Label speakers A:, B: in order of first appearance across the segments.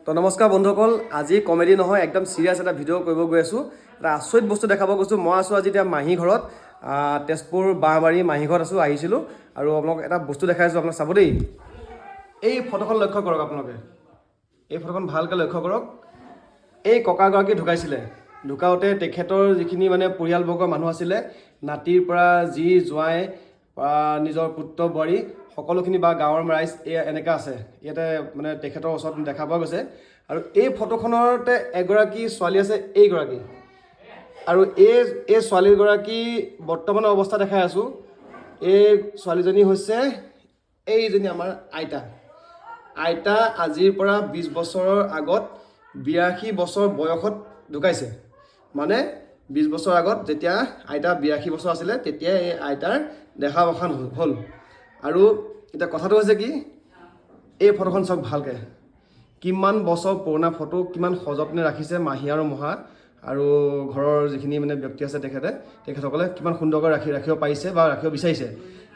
A: তো নমস্কাৰ বন্ধুসকল, আজি কমেডি নহয়, একদম সিৰিয়াছ এটা ভিডিঅ' কৰিব গৈ আছোঁ। এটা আচৰিত বস্তু দেখাব গৈছোঁ। মই আছোঁ আজি এতিয়া মাহী ঘৰত, তেজপুৰ বাঁহবাৰী মাহী ঘৰত আহিছিলোঁ আৰু আপোনালোকক এটা বস্তু দেখাইছোঁ। আপোনালোক চাব দেই, এই ফটোখন লক্ষ্য কৰক। আপোনালোকে এই ফটোখন ভালকৈ লক্ষ্য কৰক। এই ককাগৰাকী ঢুকাইছিলে। ঢুকাওঁতে তেখেতৰ যিখিনি মানে পৰিয়ালবৰ্গৰ মানুহ আছিলে, নাতিৰ পৰা যি জোঁৱাই নিজৰ পুত্ৰ বোৱাৰী সকলোখিনি বা গাঁৱৰ ৰাইজ এনেকৈ আছে ইয়াতে, মানে তেখেতৰ ওচৰত দেখা পোৱা গৈছে। আৰু এই ফটোখনতে এগৰাকী ছোৱালী আছে, এইগৰাকী। আৰু এই ছোৱালীগৰাকী বৰ্তমানৰ অৱস্থা দেখাই আছোঁ। এই ছোৱালীজনী হৈছে এইজনী আমাৰ আইতা আজিৰ পৰা 20 বছৰৰ আগত 82 বছৰ বয়সত ঢুকাইছে। মানে 20 বছৰ আগত যেতিয়া আইতা 82 বছৰ আছিলে, তেতিয়া এই আইতাৰ দেহাৱসান হ'ল। আৰু এতিয়া কথাটো হৈছে কি, এই ফটোখন চাওক ভালকৈ। কিমান বছৰ পুৰণা ফটো, কিমান সযতনে ৰাখিছে মাহী আৰু মহা আৰু ঘৰৰ যিখিনি মানে ব্যক্তি আছে তেখেতসকলে কিমান সুন্দৰকৈ ৰাখিব পাৰিছে বা ৰাখিব বিচাৰিছে।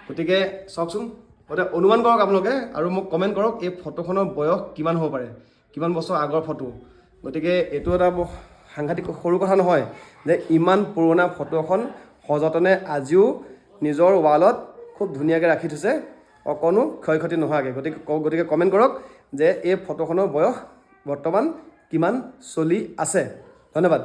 A: গতিকে চাওকচোন, গতিকে অনুমান কৰক আপোনালোকে আৰু মোক কমেণ্ট কৰক এই ফটোখনৰ বয়স কিমান হ'ব পাৰে, কিমান বছৰ আগৰ ফটো। গতিকে এইটো এটা সাংঘাতিক সৰু কথা নহয় যে ইমান পুৰণা ফটো এখন সযতনে আজিও নিজৰ ৱালত খুব ধুনীয়াকৈ ৰাখি থৈছে, অকণো ক্ষয় ক্ষতি নোহোৱাকৈ। গতিকে কমেণ্ট কৰক যে এই ফটোখনৰ বয়স বৰ্তমান কিমান চলি আছে। ধন্যবাদ।